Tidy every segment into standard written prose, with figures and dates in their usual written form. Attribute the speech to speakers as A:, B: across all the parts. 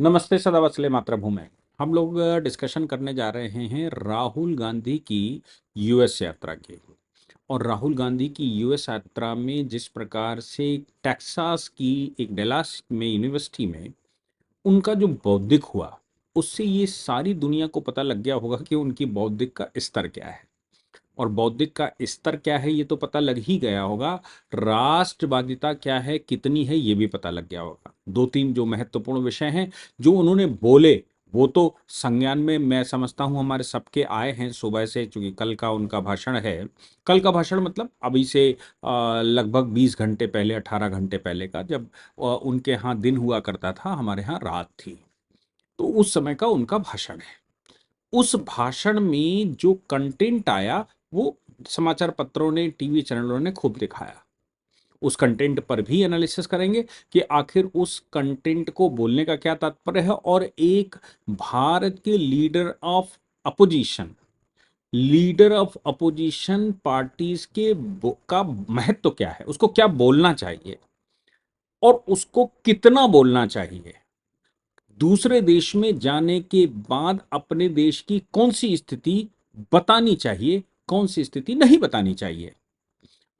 A: नमस्ते सदा वत्सले मातृभूमि। हम लोग डिस्कशन करने जा रहे हैं राहुल गांधी की यूएस यात्रा की। और राहुल गांधी की यूएस यात्रा में जिस प्रकार से टेक्सास की एक डेलास में यूनिवर्सिटी में उनका जो बौद्धिक हुआ, उससे ये सारी दुनिया को पता लग गया होगा कि उनकी बौद्धिक का स्तर क्या है। और बौद्धिक का स्तर क्या है ये तो पता लग ही गया होगा। राष्ट्रवादिता क्या है, कितनी है, ये भी पता लग गया होगा। दो तीन जो महत्वपूर्ण विषय हैं जो उन्होंने बोले, वो तो संज्ञान में मैं समझता हूं हमारे सबके आए हैं सुबह से, चूंकि कल का उनका भाषण है। कल का भाषण मतलब अभी से लगभग 20 घंटे पहले, 18 घंटे पहले का, जब उनके यहाँ दिन हुआ करता था, हमारे यहाँ रात थी। तो उस समय का उनका भाषण है। उस भाषण में जो कंटेंट आया, वो समाचार पत्रों ने, टीवी चैनलों ने खूब दिखाया। उस कंटेंट पर भी एनालिसिस करेंगे कि आखिर उस कंटेंट को बोलने का क्या तात्पर्य है, और एक भारत के लीडर ऑफ अपोजिशन पार्टीज का महत्व क्या है, उसको क्या बोलना चाहिए और उसको कितना बोलना चाहिए। दूसरे देश में जाने के बाद अपने देश की कौन सी स्थिति बतानी चाहिए, कौन सी स्थिति नहीं बतानी चाहिए।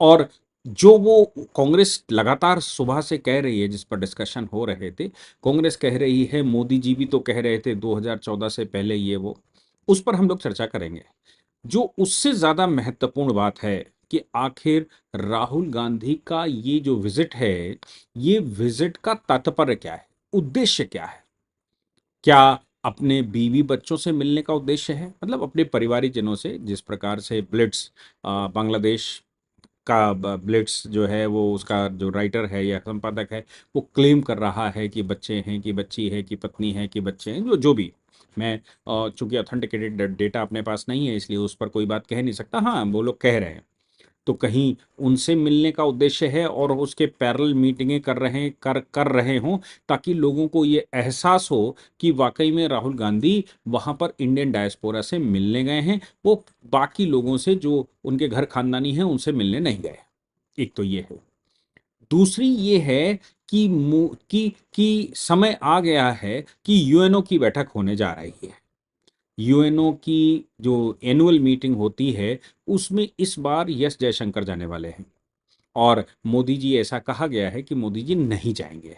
A: और जो वो कांग्रेस लगातार सुबह से कह रही है, जिस पर डिस्कशन हो रहे थे, कांग्रेस कह रही है, मोदी जी भी तो कह रहे थे 2014 से पहले, ये वो, उस पर हम लोग चर्चा करेंगे। जो उससे ज्यादा महत्वपूर्ण बात है कि आखिर राहुल गांधी का ये जो विजिट है, ये विजिट का तात्पर्य क्या है, उद्देश्य क्या है। क्या अपने बीवी बच्चों से मिलने का उद्देश्य है, मतलब अपने परिवारिकजनों से, जिस प्रकार से ब्लिट्स, बांग्लादेश का ब्लिट्स जो है, वो उसका जो राइटर है या संपादक है, वो क्लेम कर रहा है कि बच्चे हैं, कि बच्ची है, कि पत्नी है, कि बच्चे हैं, जो जो भी। मैं चूंकि ऑथेंटिकेटेड डेटा अपने पास नहीं है, इसलिए उस पर कोई बात कह नहीं सकता। हाँ, वो लोग कह रहे हैं, तो कहीं उनसे मिलने का उद्देश्य है और उसके पैरेलल मीटिंगें कर रहे हों, ताकि लोगों को ये एहसास हो कि वाकई में राहुल गांधी वहां पर इंडियन डायस्पोरा से मिलने गए हैं, वो बाकी लोगों से जो उनके घर खानदानी हैं उनसे मिलने नहीं गए। एक तो ये है। दूसरी ये है कि समय आ गया है कि यूएनओ की बैठक होने जा रही है। यूएनओ की जो एनुअल मीटिंग होती है, उसमें इस बार एस जयशंकर जाने वाले हैं। और मोदी जी, ऐसा कहा गया है कि मोदी जी नहीं जाएंगे।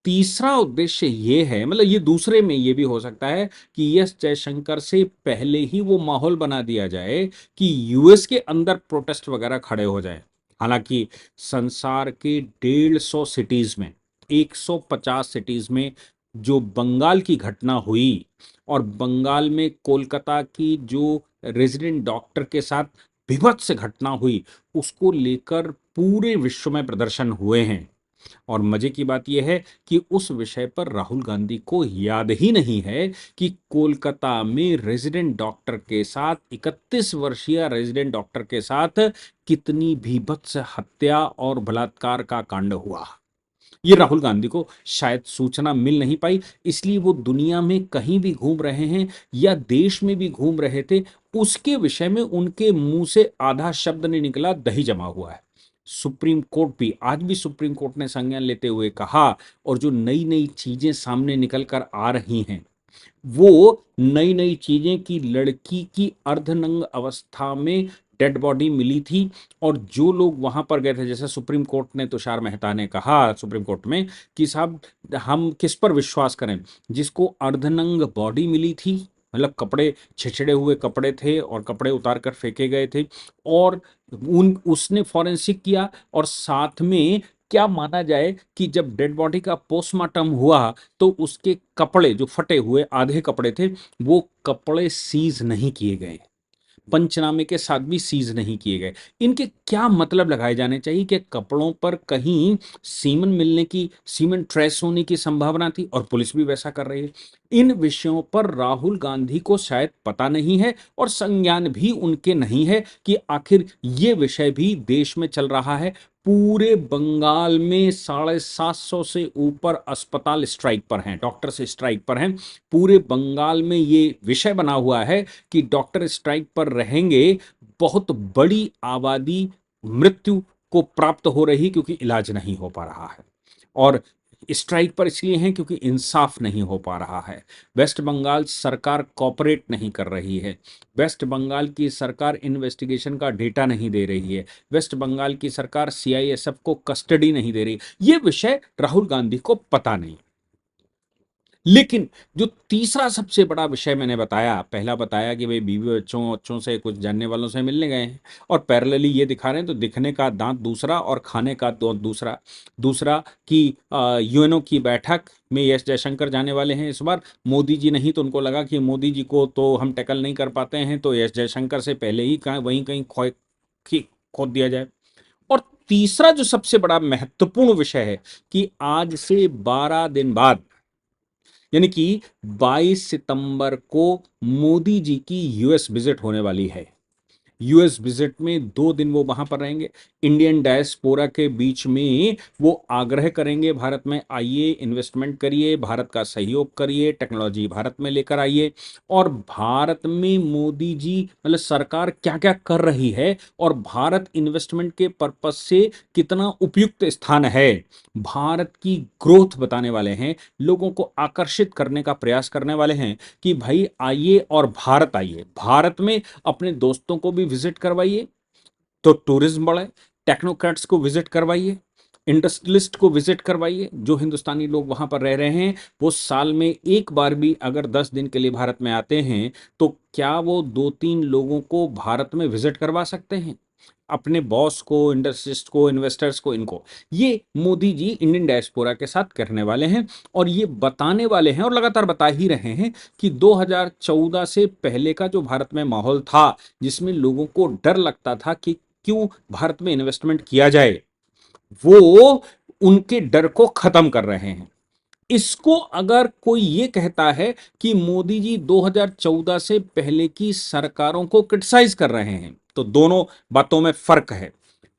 A: तीसरा उद्देश्य ये है, मतलब ये दूसरे में ये भी हो सकता है कि एस जयशंकर से पहले ही वो माहौल बना दिया जाए कि यूएस के अंदर प्रोटेस्ट वगैरह खड़े हो जाए। हालांकि संसार के 150 सिटीज में, 150 सिटीज में जो बंगाल की घटना हुई, और बंगाल में कोलकाता की जो रेजिडेंट डॉक्टर के साथ विभत्स घटना हुई, उसको लेकर पूरे विश्व में प्रदर्शन हुए हैं। और मजे की बात यह है कि उस विषय पर राहुल गांधी को याद ही नहीं है कि कोलकाता में रेजिडेंट डॉक्टर के साथ, 31 वर्षीय रेजिडेंट डॉक्टर के साथ कितनी भीभत्स हत्या और बलात्कार का कांड हुआ। ये राहुल गांधी को शायद सूचना मिल नहीं पाई, इसलिए वो दुनिया में कहीं भी घूम रहे हैं या देश में भी घूम रहे थे, उसके विषय में उनके मुंह से आधा शब्द नहीं निकला, दही जमा हुआ है। सुप्रीम कोर्ट भी, आज भी सुप्रीम कोर्ट ने संज्ञान लेते हुए कहा, और जो नई नई चीजें सामने निकल कर आ रही हैं, वो नई नई चीजें, की लड़की की अर्धनंग अवस्था में डेड बॉडी मिली थी। और जो लोग वहां पर गए थे, जैसे सुप्रीम कोर्ट ने, तुषार मेहता ने कहा सुप्रीम कोर्ट में कि साहब, हम किस पर विश्वास करें, जिसको अर्धनंग बॉडी मिली थी, मतलब कपड़े, छिछड़े हुए कपड़े थे और कपड़े उतार कर फेंके गए थे, और उन उसने फॉरेंसिक किया, और साथ में क्या माना जाए कि जब डेड बॉडी का पोस्टमार्टम हुआ, तो उसके कपड़े, जो फटे हुए आधे कपड़े थे, वो कपड़े सीज नहीं किए गए, पंचनामे के साथ भी सीज नहीं किए गए। इनके क्या मतलब लगाए जाने चाहिए कि कपड़ों पर कहीं सीमन मिलने की, सीमन ट्रेस होने की संभावना थी, और पुलिस भी वैसा कर रही है। इन विषयों पर राहुल गांधी को शायद पता नहीं है, और संज्ञान भी उनके नहीं है कि आखिर ये विषय भी देश में चल रहा है। पूरे बंगाल में 750 से ऊपर अस्पताल स्ट्राइक पर हैं, डॉक्टर्स स्ट्राइक पर हैं। पूरे बंगाल में ये विषय बना हुआ है कि डॉक्टर स्ट्राइक पर रहेंगे, बहुत बड़ी आबादी मृत्यु को प्राप्त हो रही, क्योंकि इलाज नहीं हो पा रहा है। और स्ट्राइक पर इसलिए हैं क्योंकि इंसाफ नहीं हो पा रहा है। वेस्ट बंगाल सरकार कॉपरेट नहीं कर रही है। वेस्ट बंगाल की सरकार इन्वेस्टिगेशन का डेटा नहीं दे रही है। वेस्ट बंगाल की सरकार सीआईएसएफ को कस्टडी नहीं दे रही। ये विषय राहुल गांधी को पता नहीं। लेकिन जो तीसरा सबसे बड़ा विषय मैंने बताया, पहला बताया कि भाई बीवी बच्चों बच्चों से कुछ जानने वालों से मिलने गए हैं और पैरेलली ये दिखा रहे हैं, तो दिखने का दांत दूसरा और खाने का दूसरा। दूसरा कि यूएनओ की बैठक में एस जयशंकर जाने वाले हैं इस बार। मोदी जी नहीं, तो उनको लगा कि मोदी जी को तो हम टैकल नहीं कर पाते हैं, तो एस जयशंकर से पहले ही कहीं वहीं कहीं खोद दिया जाए। और तीसरा जो सबसे बड़ा महत्वपूर्ण विषय है कि आज से 12 दिन बाद, यानी कि 22 सितंबर को मोदी जी की यूएस विजिट होने वाली है। यूएस विजिट में 2 दिन वो वहां पर रहेंगे। इंडियन डायस्पोरा के बीच में वो आग्रह करेंगे, भारत में आइए, इन्वेस्टमेंट करिए, भारत का सहयोग करिए, टेक्नोलॉजी भारत में लेकर आइए। और भारत में मोदी जी मतलब सरकार क्या क्या कर रही है और भारत इन्वेस्टमेंट के पर्पस से कितना उपयुक्त स्थान है, भारत की ग्रोथ बताने वाले हैं, लोगों को आकर्षित करने का प्रयास करने वाले हैं कि भाई आइए और भारत आइए, भारत में अपने दोस्तों को भी विजिट करवाइए तो टूरिज्म बढ़े, टेक्नोक्रेट्स को विजिट करवाइए, इंडस्ट्रियलिस्ट को विजिट करवाइए। जो हिंदुस्तानी लोग वहां पर रह रहे हैं वो साल में एक बार भी अगर 10 दिन के लिए भारत में आते हैं तो क्या वो 2-3 लोगों को भारत में विजिट करवा सकते हैं, अपने बॉस को, इंडस्ट्रिस्ट को, इन्वेस्टर्स को, इनको। ये मोदी जी इंडियन डायस्पोरा के साथ करने वाले हैं और ये बताने वाले हैं और लगातार बता ही रहे हैं कि 2014 से पहले का जो भारत में माहौल था, जिसमें लोगों को डर लगता था कि क्यों भारत में इन्वेस्टमेंट किया जाए, वो उनके डर को खत्म कर रहे हैं। इसको अगर कोई ये कहता है कि मोदी जी 2014 से पहले की सरकारों को क्रिटिसाइज कर रहे हैं, तो दोनों बातों में फर्क है।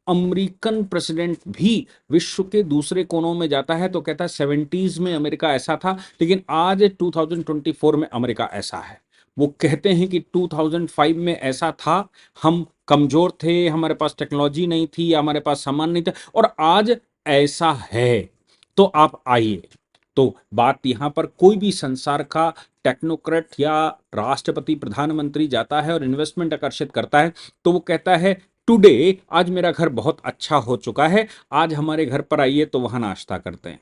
A: अमेरिकन प्रेसिडेंट भी विश्व के दूसरे कोनों में जाता है तो कहता है 70s में अमेरिका ऐसा था, लेकिन आज 2024 में अमेरिका ऐसा है। वो कहते हैं कि 2005 में ऐसा था, हम कमजोर थे, हमारे पास टेक्नोलॉजी नहीं थी, हमारे पास सामान नहीं था, और आज ऐसा है। तो आप आइए। तो बात यहां पर कोई भी संसार का टेक्नोक्रेट या राष्ट्रपति, प्रधानमंत्री जाता है और इन्वेस्टमेंट आकर्षित करता है तो वो कहता है टुडे, आज मेरा घर बहुत अच्छा हो चुका है, आज हमारे घर पर आइए तो वहां नाश्ता करते हैं।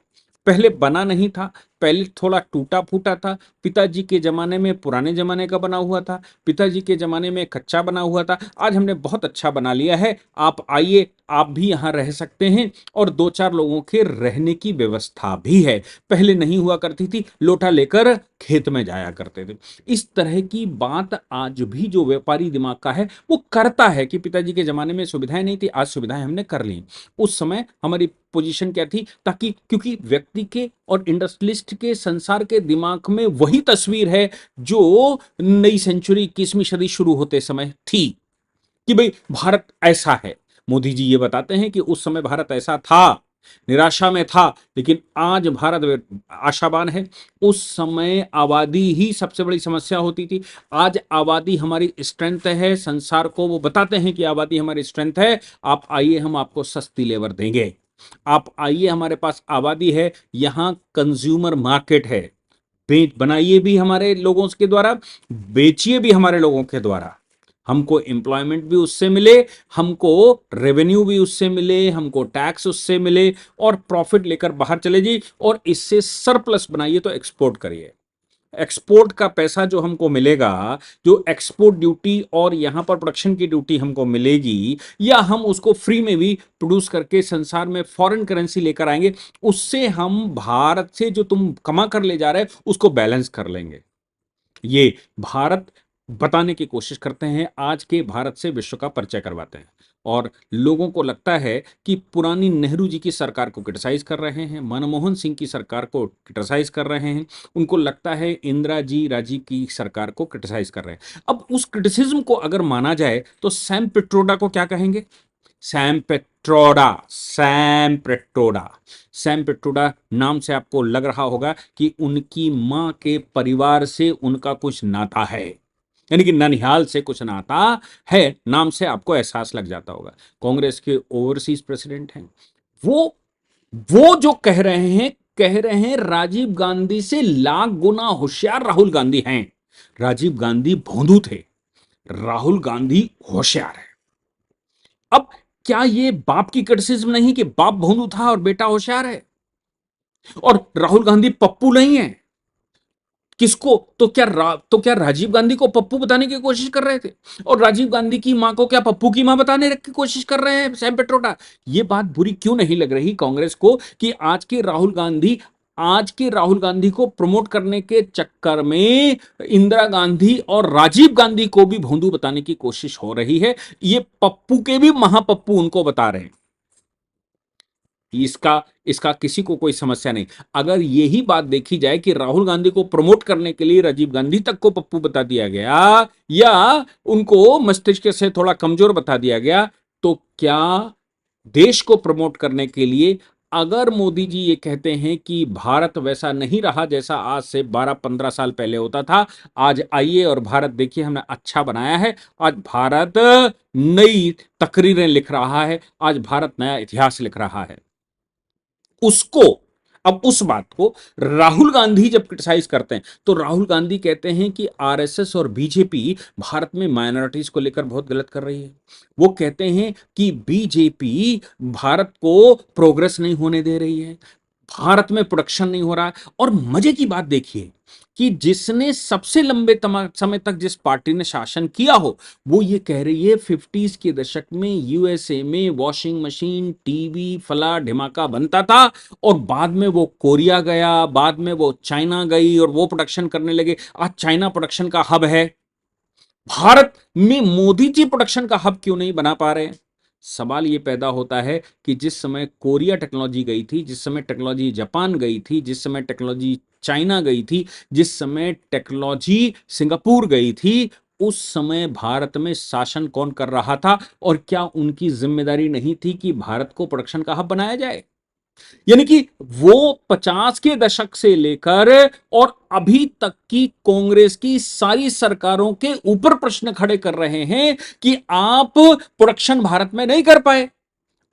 A: पहले बना नहीं था, पहले थोड़ा टूटा फूटा था, पिताजी के जमाने में पुराने जमाने का बना हुआ था, पिताजी के जमाने में कच्चा बना हुआ था, आज हमने बहुत अच्छा बना लिया है, आप आइए, आप भी यहाँ रह सकते हैं और 2-4 लोगों के रहने की व्यवस्था भी है। पहले नहीं हुआ करती थी, लोटा लेकर खेत में जाया करते थे। इस तरह की बात आज भी जो व्यापारी दिमाग का है वो करता है कि पिताजी के जमाने में सुविधाएं नहीं थी, आज सुविधाएं हमने कर ली। उस समय हमारी पोजीशन क्या थी, ताकि क्योंकि व्यक्ति के और इंडस्ट्रियलिस्ट के संसार के दिमाग में वही तस्वीर है जो नई सेंचुरी 21वीं सदी शुरू होते समय थी कि भाई भारत ऐसा है। मोदी जी ये बताते हैं कि उस समय भारत ऐसा था, निराशा में था, लेकिन आज भारत आशावान है। उस समय आबादी ही सबसे बड़ी समस्या होती थी, आज आबादी हमारी स्ट्रेंथ है। संसार को वो बताते हैं कि आबादी हमारी स्ट्रेंथ है, आप आइए, हम आपको सस्ती लेबर देंगे, आप आइए, हमारे पास आबादी है, यहां कंज्यूमर मार्केट है, बेच बनाइए भी हमारे लोगों के द्वारा, बेचिए भी हमारे लोगों के द्वारा, हमको एम्प्लॉयमेंट भी उससे मिले, हमको रेवेन्यू भी उससे मिले, हमको टैक्स उससे मिले और प्रॉफिट लेकर बाहर चले जाइए और इससे सरप्लस बनाइए तो एक्सपोर्ट करिए। एक्सपोर्ट का पैसा जो हमको मिलेगा, जो एक्सपोर्ट ड्यूटी और यहां पर प्रोडक्शन की ड्यूटी हमको मिलेगी, या हम उसको फ्री में भी प्रोड्यूस करके संसार में फॉरेन करेंसी लेकर आएंगे, उससे हम भारत से जो तुम कमा कर ले जा रहे हैं उसको बैलेंस कर लेंगे। ये भारत बताने की कोशिश करते हैं, आज के भारत से विश्व का परिचय करवाते हैं। और लोगों को लगता है कि पुरानी नेहरू जी की सरकार को क्रिटिसाइज कर रहे हैं, मनमोहन सिंह की सरकार को क्रिटिसाइज कर रहे हैं, उनको लगता है इंदिरा जी, राजीव की सरकार को क्रिटिसाइज कर रहे हैं। अब उस क्रिटिसिज्म को अगर माना जाए तो सैम पिट्रोडा को क्या कहेंगे? Sam Pitroda, Sam Pitroda. Sam Pitroda नाम से आपको लग रहा होगा कि उनकी मां के परिवार से उनका कुछ नाता है, यानी कि ननिहाल से कुछ नाता है, नाम से आपको एहसास लग जाता होगा। कांग्रेस के ओवरसीज प्रेसिडेंट हैं वो जो कह रहे हैं कह रहे हैं राजीव गांधी से लाख गुना होशियार राहुल गांधी हैं। राजीव गांधी भोंदू थे, राहुल गांधी होशियार है। अब क्या ये बाप की क्रिटिसिज्म नहीं कि बाप भोंदू था और बेटा होशियार है, और राहुल गांधी पप्पू नहीं है? किसको तो क्या राजीव गांधी को पप्पू बताने की कोशिश कर रहे थे, और राजीव गांधी की मां को क्या पप्पू की मां बताने की कोशिश कर रहे हैं सैम पेट्रोडा? ये बात बुरी क्यों नहीं लग रही कांग्रेस को कि आज के राहुल गांधी को प्रमोट करने के चक्कर में इंदिरा गांधी और राजीव गांधी को भी भोंदू बताने की कोशिश हो रही है। ये पप्पू के भी महापप्पू उनको बता रहे हैं। इसका इसका किसी को कोई समस्या नहीं। अगर यही बात देखी जाए कि राहुल गांधी को प्रमोट करने के लिए राजीव गांधी तक को पप्पू बता दिया गया, या उनको मस्तिष्क से थोड़ा कमजोर बता दिया गया, तो क्या देश को प्रमोट करने के लिए अगर मोदी जी ये कहते हैं कि भारत वैसा नहीं रहा जैसा आज से 12-15 साल पहले होता था, आज आइए और भारत देखिए हमने अच्छा बनाया है, आज भारत नई तकरीरें लिख रहा है, आज भारत नया इतिहास लिख रहा है, उसको, अब उस बात को राहुल गांधी जब क्रिटिसाइज करते हैं तो राहुल गांधी कहते हैं कि आरएसएस और बीजेपी भारत में माइनॉरिटीज को लेकर बहुत गलत कर रही है। वो कहते हैं कि बीजेपी भारत को प्रोग्रेस नहीं होने दे रही है, भारत में प्रोडक्शन नहीं हो रहा है। और मजे की बात देखिए कि जिसने सबसे लंबे समय तक जिस पार्टी ने शासन किया हो, वो ये कह रही है 50s के दशक में यूएसए में वॉशिंग मशीन, टीवी, फला ढिमाका बनता था, और बाद में वो कोरिया गया, बाद में वो चाइना गई और वो प्रोडक्शन करने लगे। आज चाइना प्रोडक्शन का हब है। भारत में मोदी जी प्रोडक्शन का हब क्यों नहीं बना पा रहे हैं? सवाल यह पैदा होता है कि जिस समय कोरिया टेक्नोलॉजी गई थी, जिस समय टेक्नोलॉजी जापान गई थी, जिस समय टेक्नोलॉजी चाइना गई थी, जिस समय टेक्नोलॉजी सिंगापुर गई थी, उस समय भारत में शासन कौन कर रहा था, और क्या उनकी जिम्मेदारी नहीं थी कि भारत को प्रोडक्शन का हब बनाया जाए? यानी कि वो 50 के दशक से लेकर और अभी तक की कांग्रेस की सारी सरकारों के ऊपर प्रश्न खड़े कर रहे हैं कि आप प्रोडक्शन भारत में नहीं कर पाए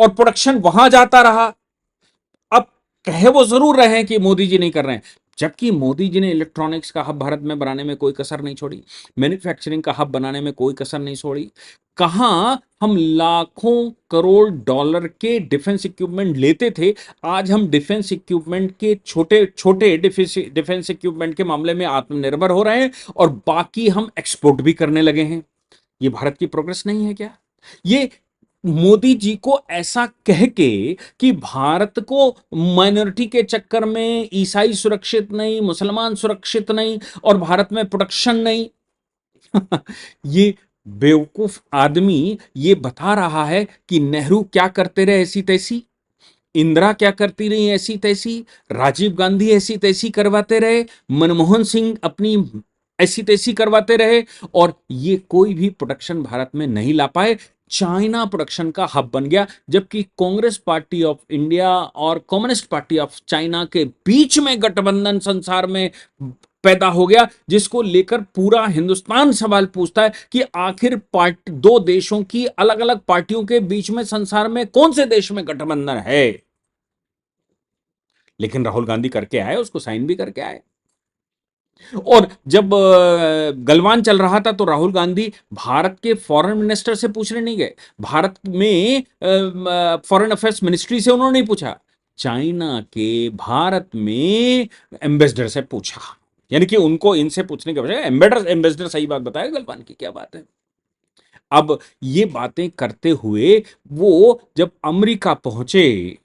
A: और प्रोडक्शन वहां जाता रहा। अब कहे वो जरूर रहे हैं कि मोदी जी नहीं कर रहे हैं, जबकि मोदी जी ने इलेक्ट्रॉनिक्स का हब भारत में बनाने में कोई कसर नहीं छोड़ी, मैन्युफैक्चरिंग का हब बनाने में कोई कसर नहीं छोड़ी। कहां हम लाखों करोड़ डॉलर के डिफेंस इक्विपमेंट लेते थे, आज हम डिफेंस इक्विपमेंट के छोटे छोटे डिफेंस इक्विपमेंट के मामले में आत्मनिर्भर हो रहे हैं, और बाकी हम एक्सपोर्ट भी करने लगे हैं। ये भारत की प्रोग्रेस नहीं है क्या? ये मोदी जी को ऐसा कह के कि भारत को माइनॉरिटी के चक्कर में ईसाई सुरक्षित नहीं, मुसलमान सुरक्षित नहीं, और भारत में प्रोडक्शन नहीं ये बेवकूफ आदमी ये बता रहा है कि नेहरू क्या करते रहे ऐसी तैसी, इंदिरा क्या करती रही ऐसी तैसी, राजीव गांधी ऐसी तैसी करवाते रहे, मनमोहन सिंह अपनी ऐसी तैसी करवाते रहे, और ये कोई भी प्रोडक्शन भारत में नहीं ला पाए। चाइना प्रोडक्शन का हब बन गया, जबकि कांग्रेस पार्टी ऑफ इंडिया और कम्युनिस्ट पार्टी ऑफ चाइना के बीच में गठबंधन संसार में पैदा हो गया, जिसको लेकर पूरा हिंदुस्तान सवाल पूछता है कि आखिर पार्टी, दो देशों की अलग अलग पार्टियों के बीच में संसार में कौन से देश में गठबंधन है? लेकिन राहुल गांधी करके आए, उसको साइन भी करके आए। और जब गलवान चल रहा था तो राहुल गांधी भारत के फॉरेन मिनिस्टर से पूछने नहीं गए, भारत में फॉरेन अफेयर्स मिनिस्ट्री से उन्होंने नहीं पूछा, चाइना के भारत में एम्बेसडर से पूछा। यानी कि उनको इनसे पूछने के बजाय एम्बेसडर सही बात बताया गलवान की, क्या बात है। अब ये बातें करते हुए वो जब अमेरिका पहुंचे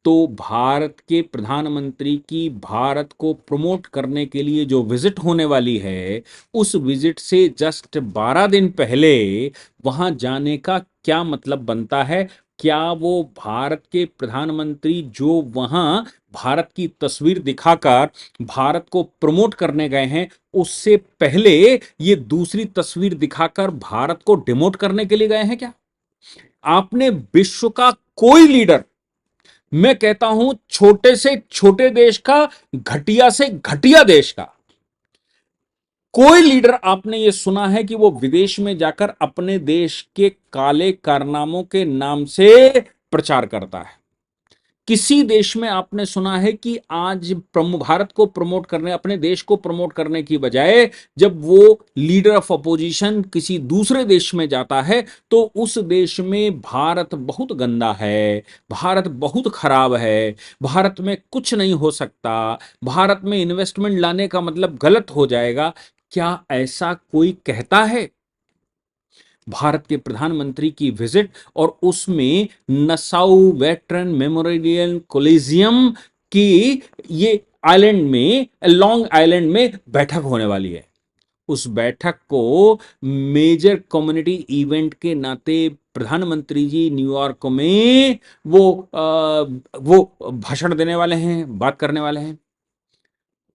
A: तो भारत के प्रधानमंत्री की भारत को प्रमोट करने के लिए जो विजिट होने वाली है, उस विजिट से जस्ट 12 दिन पहले वहां जाने का क्या मतलब बनता है? क्या वो भारत के प्रधानमंत्री जो वहां भारत की तस्वीर दिखाकर भारत को प्रमोट करने गए हैं, उससे पहले ये दूसरी तस्वीर दिखाकर भारत को डिमोट करने के लिए गए हैं क्या? आपने विश्व का कोई लीडर, मैं कहता हूं छोटे से छोटे देश का, घटिया से घटिया देश का कोई लीडर आपने ये सुना है कि वो विदेश में जाकर अपने देश के काले कारनामों के नाम से प्रचार करता है? किसी देश में आपने सुना है कि आज भारत को प्रमोट करने, अपने देश को प्रमोट करने की बजाय जब वो लीडर ऑफ अपोजिशन किसी दूसरे देश में जाता है तो उस देश में भारत बहुत गंदा है, भारत बहुत खराब है, भारत में कुछ नहीं हो सकता, भारत में इन्वेस्टमेंट लाने का मतलब गलत हो जाएगा? क्या ऐसा कोई कहता है? भारत के प्रधानमंत्री की विजिट और उसमें नसाउ वेटरन मेमोरियल कोलिजियम की ये आइलैंड में, लॉन्ग आइलैंड में बैठक होने वाली है। उस बैठक को मेजर कम्युनिटी इवेंट के नाते प्रधानमंत्री जी न्यूयॉर्क में वो भाषण देने वाले हैं, बात करने वाले हैं।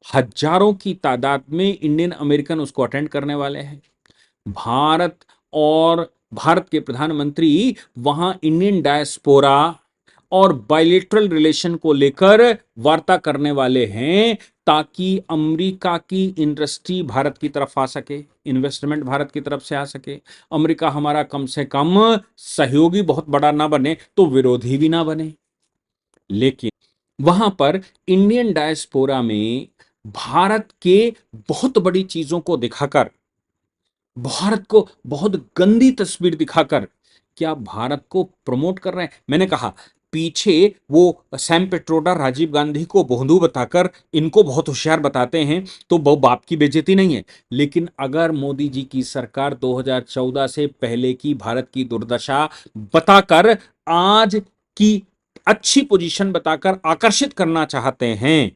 A: हजारों की तादाद में इंडियन अमेरिकन उसको अटेंड करने वाले हैं। भारत और भारत के प्रधानमंत्री वहां इंडियन डायस्पोरा और बायलेटरल रिलेशन को लेकर वार्ता करने वाले हैं ताकि अमेरिका की इंडस्ट्री भारत की तरफ आ सके, इन्वेस्टमेंट भारत की तरफ से आ सके। अमेरिका हमारा कम से कम सहयोगी बहुत बड़ा ना बने तो विरोधी भी ना बने। लेकिन वहां पर इंडियन डायस्पोरा में भारत के बहुत बड़ी चीजों को दिखाकर, भारत को बहुत गंदी तस्वीर दिखाकर क्या भारत को प्रमोट कर रहे हैं? मैंने कहा पीछे वो सैम पेट्रोडा राजीव गांधी को बोंदू बताकर इनको बहुत होशियार बताते हैं तो वो बाप की बेइज्जती नहीं है। लेकिन अगर मोदी जी की सरकार 2014 से पहले की भारत की दुर्दशा बताकर, आज की अच्छी पोजीशन बताकर आकर्षित करना चाहते हैं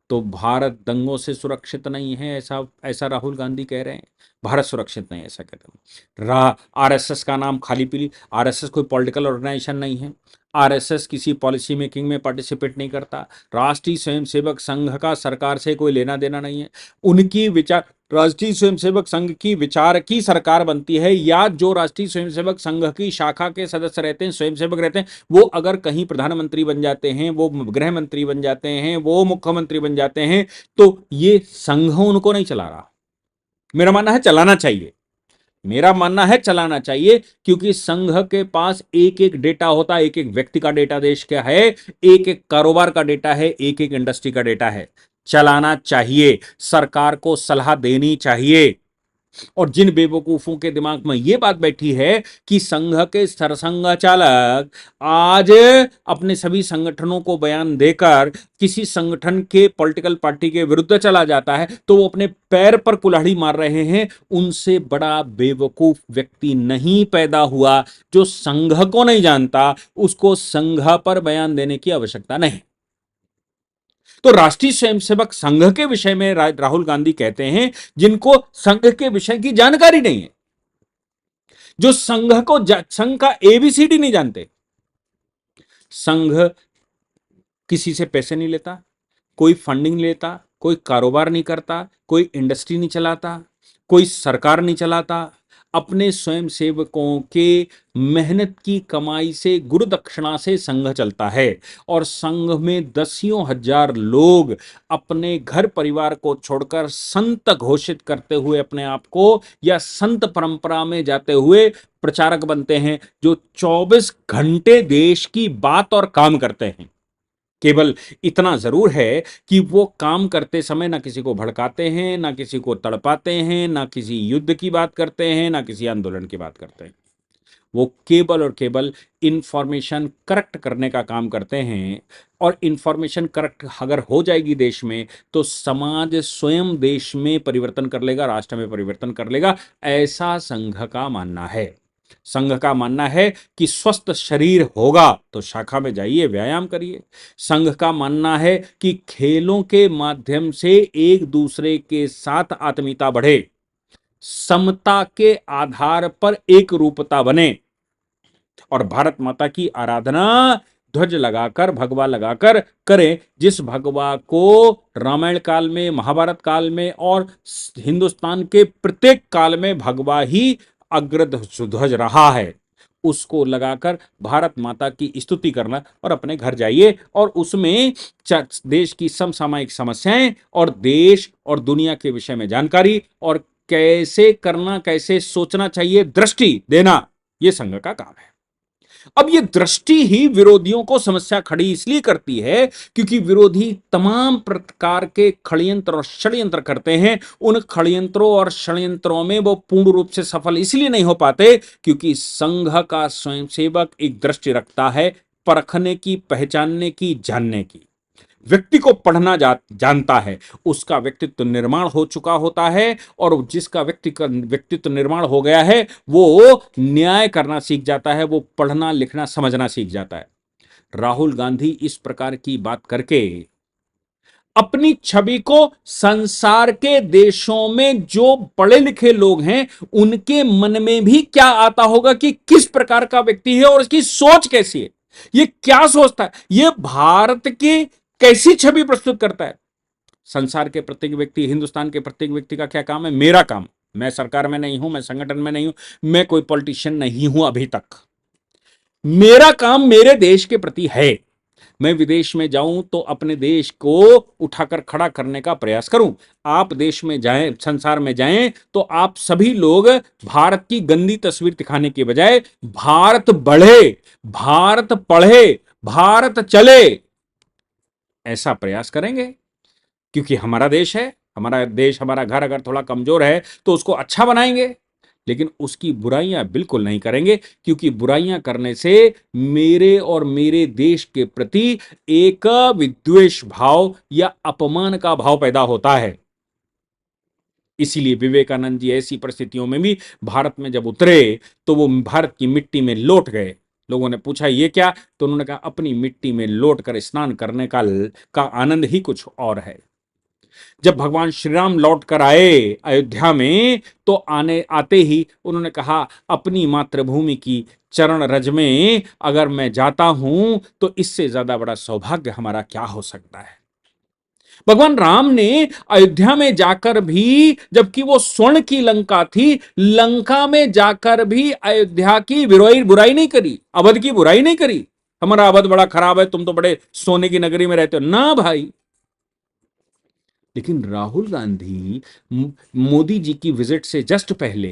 A: तो भारत दंगों से सुरक्षित नहीं है, ऐसा ऐसा राहुल गांधी कह रहे हैं। भारत सुरक्षित नहीं है ऐसा कहते हैं। आरएसएस का नाम खाली पीली, आरएसएस कोई पॉलिटिकल ऑर्गेनाइजेशन नहीं है, आरएसएस किसी पॉलिसी मेकिंग में पार्टिसिपेट नहीं करता, राष्ट्रीय स्वयंसेवक संघ का सरकार से कोई लेना देना नहीं है। उनकी विचार, राष्ट्रीय स्वयंसेवक संघ की विचार की सरकार बनती है, या जो राष्ट्रीय स्वयंसेवक संघ की शाखा के सदस्य रहते हैं, स्वयंसेवक रहते हैं, वो अगर कहीं प्रधानमंत्री बन जाते हैं, वो गृह मंत्री बन जाते हैं, वो मुख्यमंत्री बन जाते हैं, तो ये संघ उनको नहीं चला रहा। मेरा मानना है चलाना चाहिए, मेरा मानना है चलाना चाहिए, क्योंकि संघ के पास एक एक डेटा होता है, एक एक व्यक्ति का डेटा देश का है, एक एक कारोबार का डेटा है, एक एक इंडस्ट्री का डेटा है। चलाना चाहिए, सरकार को सलाह देनी चाहिए। और जिन बेवकूफों के दिमाग में यह बात बैठी है कि संघ के सरसंघ चालक आज अपने सभी संगठनों को बयान देकर किसी संगठन के पॉलिटिकल पार्टी के विरुद्ध चला जाता है तो वो अपने पैर पर कुल्हाड़ी मार रहे हैं, उनसे बड़ा बेवकूफ व्यक्ति नहीं पैदा हुआ। जो संघ को नहीं जानता उसको संघ पर बयान देने की आवश्यकता नहीं। तो राष्ट्रीय स्वयंसेवक संघ के विषय में राहुल गांधी कहते हैं जिनको संघ के विषय की जानकारी नहीं है, जो संघ को संघ का एबीसीडी नहीं जानते। संघ किसी से पैसे नहीं लेता, कोई फंडिंग लेता, कोई कारोबार नहीं करता, कोई इंडस्ट्री नहीं चलाता, कोई सरकार नहीं चलाता। अपने स्वयं सेवकों के मेहनत की कमाई से, गुरु दक्षिणा से संघ चलता है। और संघ में दसियों हजार लोग अपने घर परिवार को छोड़कर संत घोषित करते हुए अपने आप को, या संत परंपरा में जाते हुए प्रचारक बनते हैं, जो 24 घंटे देश की बात और काम करते हैं। केवल इतना जरूर है कि वो काम करते समय ना किसी को भड़काते हैं, ना किसी को तड़पाते हैं, ना किसी युद्ध की बात करते हैं, ना किसी आंदोलन की बात करते हैं। वो केवल और केवल इंफॉर्मेशन करेक्ट करने का काम करते हैं। और इंफॉर्मेशन करेक्ट अगर हो जाएगी देश में तो समाज स्वयं देश में परिवर्तन कर लेगा, राष्ट्र में परिवर्तन कर लेगा, ऐसा संघ का मानना है। संघ का मानना है कि स्वस्थ शरीर होगा तो शाखा में जाइए, व्यायाम करिए। संघ का मानना है कि खेलों के माध्यम से एक दूसरे के साथ आत्मीयता बढ़े, समता के आधार पर एक रूपता बने, और भारत माता की आराधना ध्वज लगाकर, भगवा लगाकर करें, जिस भगवा को रामायण काल में, महाभारत काल में और हिंदुस्तान के प्रत्येक काल में भगवा ही अग्रध्वज रहा है। उसको लगाकर भारत माता की स्तुति करना और अपने घर जाइए, और उसमें देश की समसामयिक समस्याएं और देश और दुनिया के विषय में जानकारी और कैसे करना, कैसे सोचना चाहिए, दृष्टि देना, यह संघ का काम है। अब ये दृष्टि ही विरोधियों को समस्या खड़ी इसलिए करती है क्योंकि विरोधी तमाम प्रकार के षड्यंत्र और षड्यंत्र करते हैं। उन षड्यंत्रों और षड्यंत्रों में वो पूर्ण रूप से सफल इसलिए नहीं हो पाते क्योंकि संघ का स्वयंसेवक एक दृष्टि रखता है परखने की, पहचानने की, जानने की। व्यक्ति को पढ़ना जानता है, उसका व्यक्तित्व निर्माण हो चुका होता है, और जिसका व्यक्तित्व निर्माण हो गया है वो न्याय करना सीख जाता है, वो पढ़ना लिखना समझना सीख जाता है। राहुल गांधी इस प्रकार की बात करके अपनी छवि को संसार के देशों में जो पढ़े लिखे लोग हैं उनके मन में भी क्या आता होगा कि किस प्रकार का व्यक्ति है और उसकी सोच कैसी है, ये क्या सोचता है, ये भारत की कैसी छवि प्रस्तुत करता है। संसार के प्रत्येक व्यक्ति, हिंदुस्तान के प्रत्येक व्यक्ति का क्या काम है? मेरा काम, मैं सरकार में नहीं हूं, मैं संगठन में नहीं हूं, मैं कोई पॉलिटिशियन नहीं हूं अभी तक। मेरा काम मेरे देश के प्रति है। मैं विदेश में जाऊं तो अपने देश को उठाकर खड़ा करने का प्रयास करूं। आप देश में जाएं, संसार में जाएं तो आप सभी लोग भारत की गंदी तस्वीर दिखाने के बजाय भारत बढ़े, भारत पढ़े, भारत चले, ऐसा प्रयास करेंगे। क्योंकि हमारा देश है, हमारा देश, हमारा घर अगर थोड़ा कमजोर है तो उसको अच्छा बनाएंगे, लेकिन उसकी बुराइयां बिल्कुल नहीं करेंगे, क्योंकि बुराइयां करने से मेरे और मेरे देश के प्रति एक विद्वेष भाव या अपमान का भाव पैदा होता है। इसीलिए विवेकानंद जी ऐसी परिस्थितियों में भी भारत में जब उतरे तो वो भारत की मिट्टी में लौट गए। लोगों ने पूछा ये क्या, तो उन्होंने कहा अपनी मिट्टी में लौट कर स्नान करने का आनंद ही कुछ और है। जब भगवान श्री राम लौट कर आए अयोध्या में तो आते ही उन्होंने कहा अपनी मातृभूमि की चरण रज में अगर मैं जाता हूं तो इससे ज्यादा बड़ा सौभाग्य हमारा क्या हो सकता है। भगवान राम ने अयोध्या में जाकर भी, जबकि वो स्वर्ण की लंका थी, लंका में जाकर भी अयोध्या की बुराई नहीं करी, अवध की बुराई नहीं करी। हमारा अवध बड़ा खराब है, तुम तो बड़े सोने की नगरी में रहते हो ना भाई। लेकिन राहुल गांधी मोदी जी की विजिट से जस्ट पहले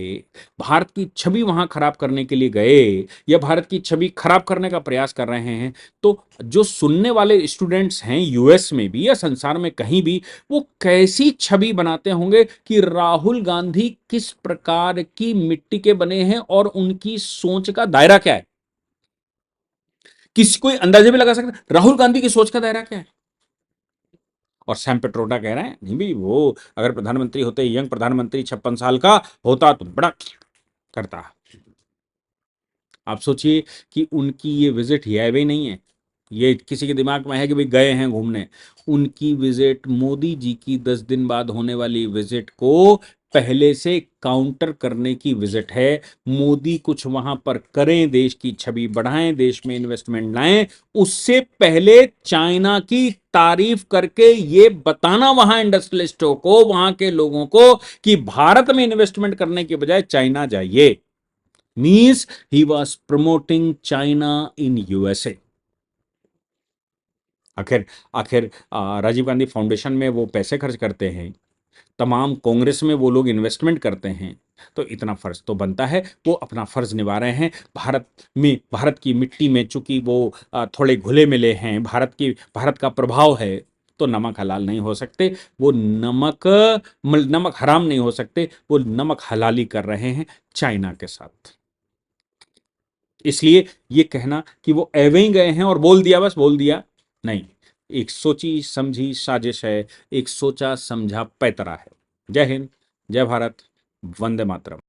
A: भारत की छवि वहां खराब करने के लिए गए या भारत की छवि खराब करने का प्रयास कर रहे हैं, तो जो सुनने वाले स्टूडेंट्स हैं यूएस में भी या संसार में कहीं भी, वो कैसी छवि बनाते होंगे कि राहुल गांधी किस प्रकार की मिट्टी के बने हैं और उनकी सोच का दायरा क्या है। किसी कोई अंदाजा भी लगा सकता है राहुल गांधी की सोच का दायरा क्या है। और सैम पेट्रोडा कह रहे हैं नहीं भी, वो अगर प्रधानमंत्री होते, यंग प्रधानमंत्री 56 साल का होता तो बड़ा करता। आप सोचिए कि उनकी ये विजिट ही नहीं है, ये किसी के दिमाग में है कि भाई गए हैं घूमने। उनकी विजिट मोदी जी की 10 दिन बाद होने वाली विजिट को पहले से काउंटर करने की विजिट है। मोदी कुछ वहां पर करें, देश की छवि बढ़ाएं, देश में इन्वेस्टमेंट लाएं, उससे पहले चाइना की तारीफ करके ये बताना वहां इंडस्ट्रियलिस्टों को, वहां के लोगों को, कि भारत में इन्वेस्टमेंट करने के बजाय चाइना जाइए। Means he was promoting China in USA. आखिर आखिर राजीव गांधी फाउंडेशन में वो पैसे खर्च करते हैं, तमाम कांग्रेस में वो लोग इन्वेस्टमेंट करते हैं, तो इतना फर्ज तो बनता है वो अपना फर्ज निभा रहे हैं। भारत की मिट्टी में चूंकि वो थोड़े घुले मिले हैं, भारत का प्रभाव है, तो नमक हलाल नहीं हो सकते, वो नमक हराम नहीं हो सकते, वो नमक हलाली कर रहे हैं चाइना के साथ। इसलिए ये कहना कि वो एवे ही गए हैं और बोल दिया, बस बोल दिया नहीं, एक सोची समझी साजिश है, एक सोचा समझा पैतरा है। जय हिंद, जय भारत, वंदे मातरम।